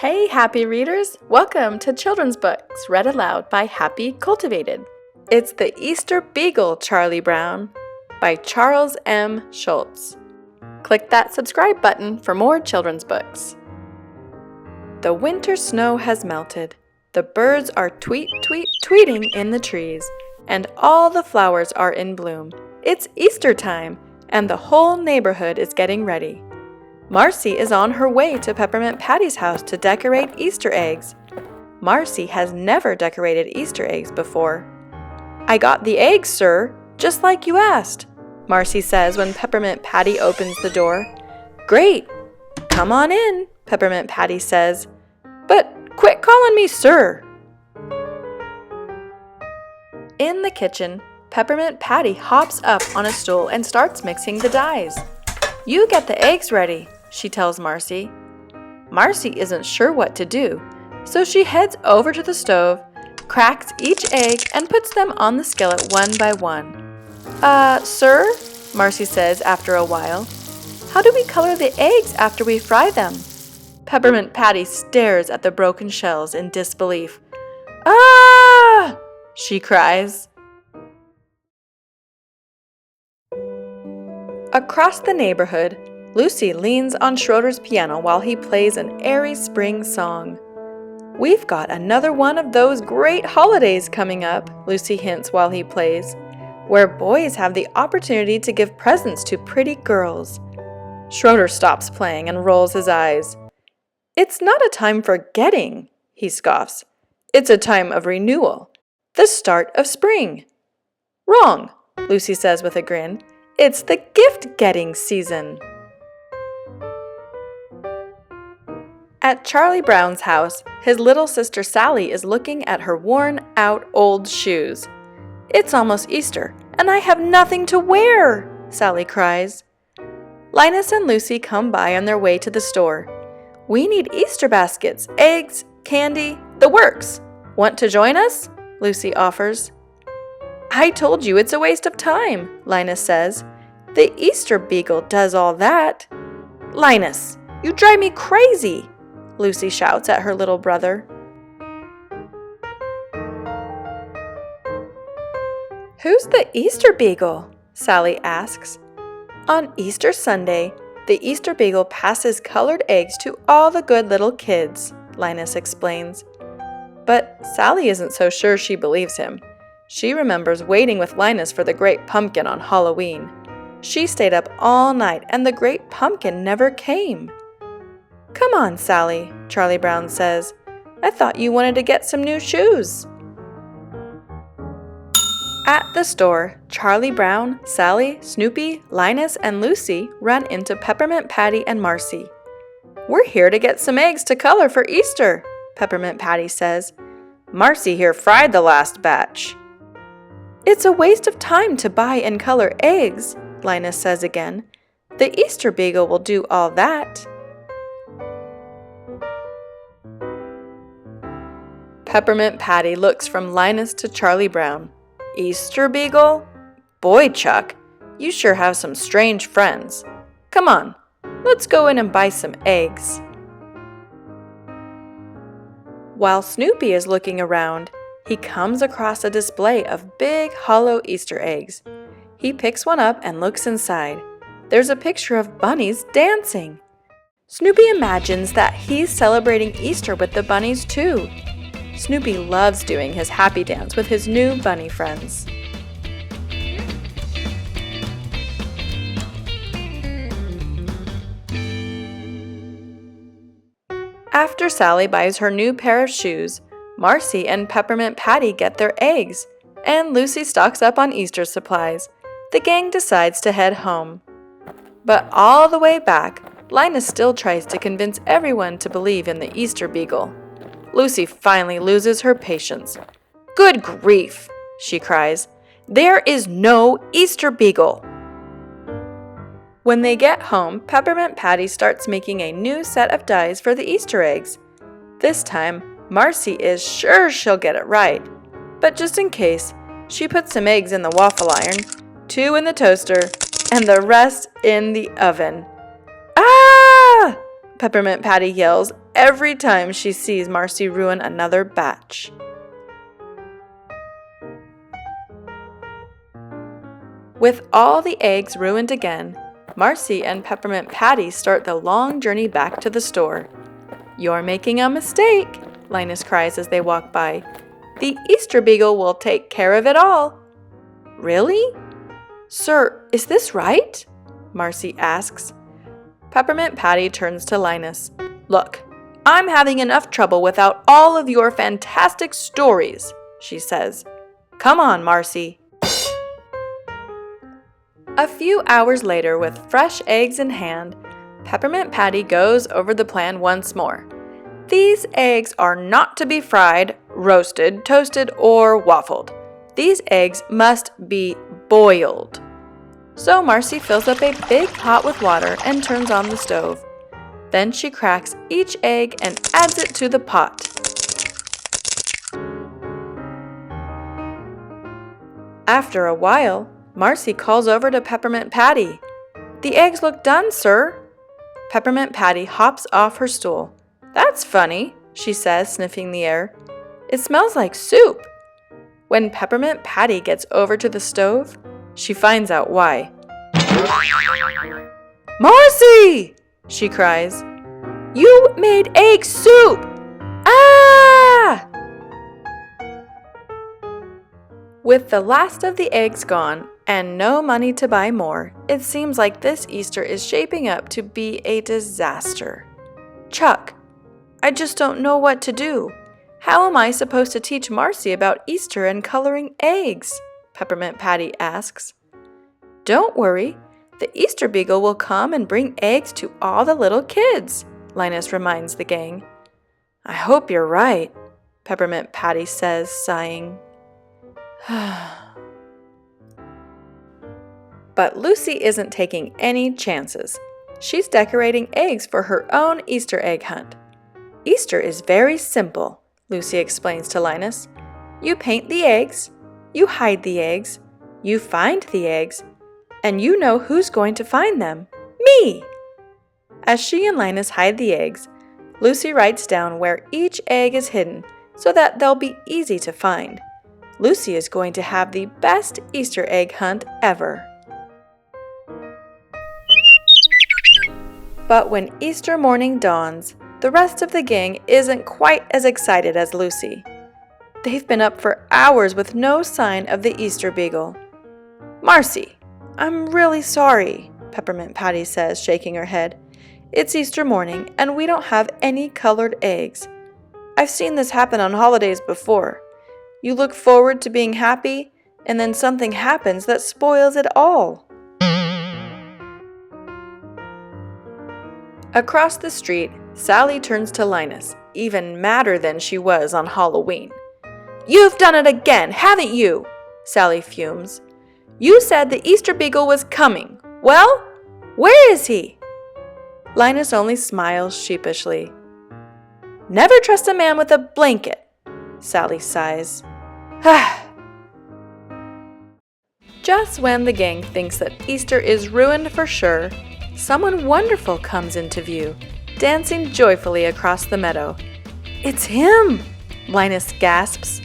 Hey, happy readers! Welcome to Children's Books Read Aloud by Happy Cultivated. It's the Easter Beagle Charlie Brown by Charles M. Schulz. Click that subscribe button for more children's books. The winter snow has melted. The birds are tweeting in the trees, and all the flowers are in bloom. It's Easter time, and the whole neighborhood is getting ready. Marcy is on her way to Peppermint Patty's house to decorate Easter eggs. Marcy has never decorated Easter eggs before. "I got the eggs, sir, just like you asked," Marcy says when Peppermint Patty opens the door. "Great! Come on in," Peppermint Patty says. "But quit calling me sir." In the kitchen, Peppermint Patty hops up on a stool and starts mixing the dyes. "You get the eggs ready," she tells Marcy. Marcy isn't sure what to do, so she heads over to the stove, cracks each egg, and puts them on the skillet one by one. Sir?" Marcy says after a while. "How do we color the eggs after we fry them?" Peppermint Patty stares at the broken shells in disbelief. "Ah!" she cries. Across the neighborhood, Lucy leans on Schroeder's piano while he plays an airy spring song. "We've got another one of those great holidays coming up," Lucy hints while he plays, "where boys have the opportunity to give presents to pretty girls." Schroeder stops playing and rolls his eyes. "It's not a time for getting," he scoffs. "It's a time of renewal, the start of spring." "Wrong," Lucy says with a grin. "It's the gift-getting season." At Charlie Brown's house, his little sister Sally is looking at her worn-out old shoes. "It's almost Easter, and I have nothing to wear," Sally cries. Linus and Lucy come by on their way to the store. "We need Easter baskets, eggs, candy, the works. Want to join us?" Lucy offers. "I told you it's a waste of time," Linus says. "The Easter Beagle does all that." "Linus, you drive me crazy," Lucy shouts at her little brother. "Who's the Easter Beagle?" Sally asks. "On Easter Sunday, the Easter Beagle passes colored eggs to all the good little kids," Linus explains. But Sally isn't so sure she believes him. She remembers waiting with Linus for the great pumpkin on Halloween. She stayed up all night and the great pumpkin never came. "Come on, Sally," Charlie Brown says. "I thought you wanted to get some new shoes." At the store, Charlie Brown, Sally, Snoopy, Linus, and Lucy run into Peppermint Patty and Marcy. "We're here to get some eggs to color for Easter," Peppermint Patty says. "Marcy here fried the last batch." "It's a waste of time to buy and color eggs," Linus says again. "The Easter Beagle will do all that." Peppermint Patty looks from Linus to Charlie Brown. "Easter Beagle? Boy, Chuck, you sure have some strange friends. Come on, let's go in and buy some eggs." While Snoopy is looking around, he comes across a display of big hollow Easter eggs. He picks one up and looks inside. There's a picture of bunnies dancing. Snoopy imagines that he's celebrating Easter with the bunnies too. Snoopy loves doing his happy dance with his new bunny friends. After Sally buys her new pair of shoes, Marcy and Peppermint Patty get their eggs, and Lucy stocks up on Easter supplies. The gang decides to head home. But all the way back, Linus still tries to convince everyone to believe in the Easter Beagle. Lucy finally loses her patience. "Good grief," she cries. "There is no Easter Beagle." When they get home, Peppermint Patty starts making a new set of dies for the Easter eggs. This time, Marcy is sure she'll get it right. But just in case, she puts some eggs in the waffle iron, 2 in the toaster, and the rest in the oven. "Ah!" Peppermint Patty yells every time she sees Marcy ruin another batch. With all the eggs ruined again, Marcy and Peppermint Patty start the long journey back to the store. "You're making a mistake," Linus cries as they walk by. "The Easter Beagle will take care of it all." "Really? Sir, is this right?" Marcy asks. Peppermint Patty turns to Linus. "Look, I'm having enough trouble without all of your fantastic stories," she says. "Come on, Marcy." A few hours later, with fresh eggs in hand, Peppermint Patty goes over the plan once more. These eggs are not to be fried, roasted, toasted, or waffled. These eggs must be boiled. So Marcy fills up a big pot with water and turns on the stove. Then she cracks each egg and adds it to the pot. After a while, Marcy calls over to Peppermint Patty. "The eggs look done, sir." Peppermint Patty hops off her stool. "That's funny," she says, sniffing the air. "It smells like soup." When Peppermint Patty gets over to the stove, she finds out why. "Marcy!" she cries. "You made egg soup! Ah!" With the last of the eggs gone and no money to buy more, it seems like this Easter is shaping up to be a disaster. "Chuck, I just don't know what to do. How am I supposed to teach Marcy about Easter and coloring eggs?" Peppermint Patty asks. "Don't worry, the Easter Beagle will come and bring eggs to all the little kids," Linus reminds the gang. "I hope you're right," Peppermint Patty says, sighing. But Lucy isn't taking any chances. She's decorating eggs for her own Easter egg hunt. "Easter is very simple," Lucy explains to Linus. "You paint the eggs, you hide the eggs, you find the eggs, and you know who's going to find them. Me!" As she and Linus hide the eggs, Lucy writes down where each egg is hidden so that they'll be easy to find. Lucy is going to have the best Easter egg hunt ever. But when Easter morning dawns, the rest of the gang isn't quite as excited as Lucy. They've been up for hours with no sign of the Easter Beagle. "Marcy, I'm really sorry," Peppermint Patty says, shaking her head. "It's Easter morning, and we don't have any colored eggs. I've seen this happen on holidays before. You look forward to being happy, and then something happens that spoils it all." Across the street, Sally turns to Linus, even madder than she was on Halloween. "You've done it again, haven't you?" Sally fumes. "You said the Easter Beagle was coming. Well, where is he?" Linus only smiles sheepishly. "Never trust a man with a blanket," Sally sighs. Just when the gang thinks that Easter is ruined for sure, someone wonderful comes into view, dancing joyfully across the meadow. "It's him!" Linus gasps.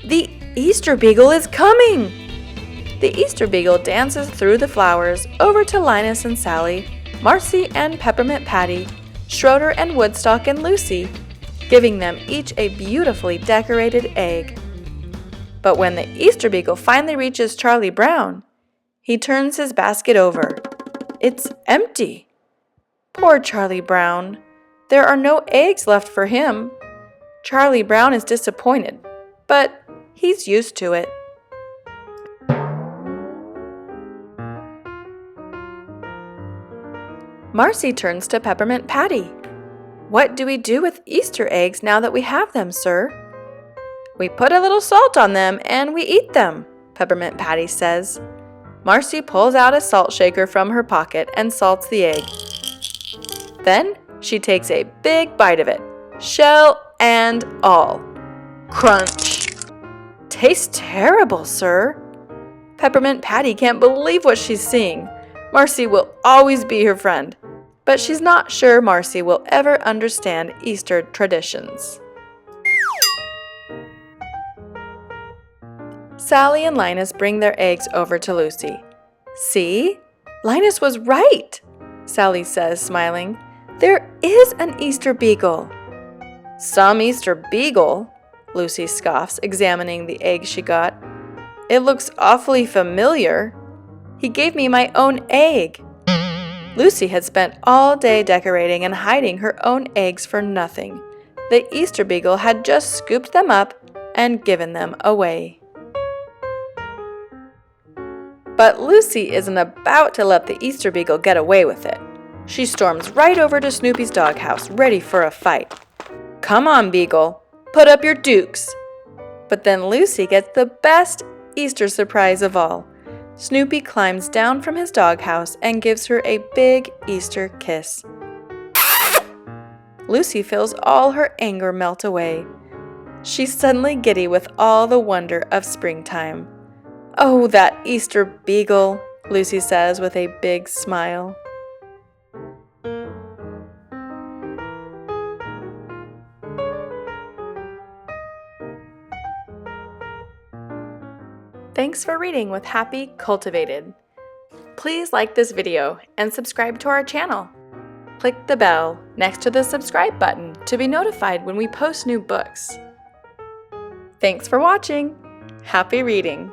"The Easter Beagle is coming!" The Easter Beagle dances through the flowers over to Linus and Sally, Marcy and Peppermint Patty, Schroeder and Woodstock and Lucy, giving them each a beautifully decorated egg. But when the Easter Beagle finally reaches Charlie Brown, he turns his basket over. It's empty. Poor Charlie Brown. There are no eggs left for him. Charlie Brown is disappointed, but he's used to it. Marcy turns to Peppermint Patty. "What do we do with Easter eggs now that we have them, sir?" "We put a little salt on them and we eat them," Peppermint Patty says. Marcy pulls out a salt shaker from her pocket and salts the egg. Then she takes a big bite of it, shell and all. Crunch! "Tastes terrible, sir." Peppermint Patty can't believe what she's seeing. Marcy will always be her friend. but she's not sure Marcy will ever understand Easter traditions. Sally and Linus bring their eggs over to Lucy. "See? Linus was right," Sally says, smiling. "There is an Easter Beagle." "Some Easter Beagle?" Lucy scoffs, examining the egg she got. "It looks awfully familiar. He gave me my own egg." Lucy had spent all day decorating and hiding her own eggs for nothing. The Easter Beagle had just scooped them up and given them away. But Lucy isn't about to let the Easter Beagle get away with it. She storms right over to Snoopy's doghouse, ready for a fight. "Come on, Beagle, put up your dukes." But then Lucy gets the best Easter surprise of all. Snoopy climbs down from his doghouse and gives her a big Easter kiss. Lucy feels all her anger melt away. She's suddenly giddy with all the wonder of springtime. "Oh, that Easter Beagle," Lucy says with a big smile. Thanks for reading with Happy Cultivated. Please like this video and subscribe to our channel. Click the bell next to the subscribe button to be notified when we post new books. Thanks for watching. Happy reading!